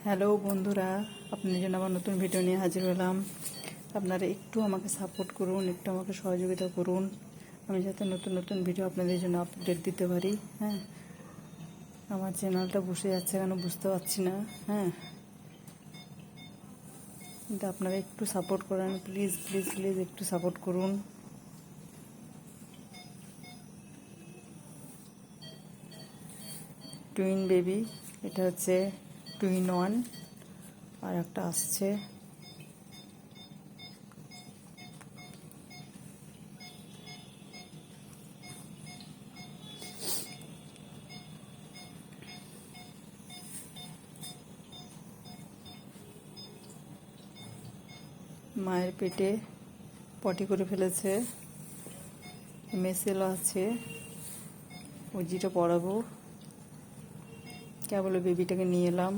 Hello বন্ধুরা, আপনাদের জন্য আবার নতুন ভিডিও নিয়ে হাজির হলাম। আপনারা একটু আমাকে সাপোর্ট করুন, একটু আমাকে সহযোগিতা করুন, আমি যাতে নতুন নতুন ভিডিও আপনাদের জন্য আপডেট দিতে পারি। হ্যাঁ, আমার চ্যানেলটা বসে যাচ্ছে কেন বুঝতে পারছি না। হ্যাঁ, কিন্তু আপনারা একটু সাপোর্ট করেন, প্লিজ প্লিজ প্লিজ একটু সাপোর্ট করুন। টুইন বেবি, এটা হচ্ছে টুইন ওয়ান, আর একটা আসছে। মায়ের পেটে পটি করে ফেলেছে, মেসেলও আছে, ওজিটা পড়াবো। কেবল বেবিটাকে নিয়ে এলাম।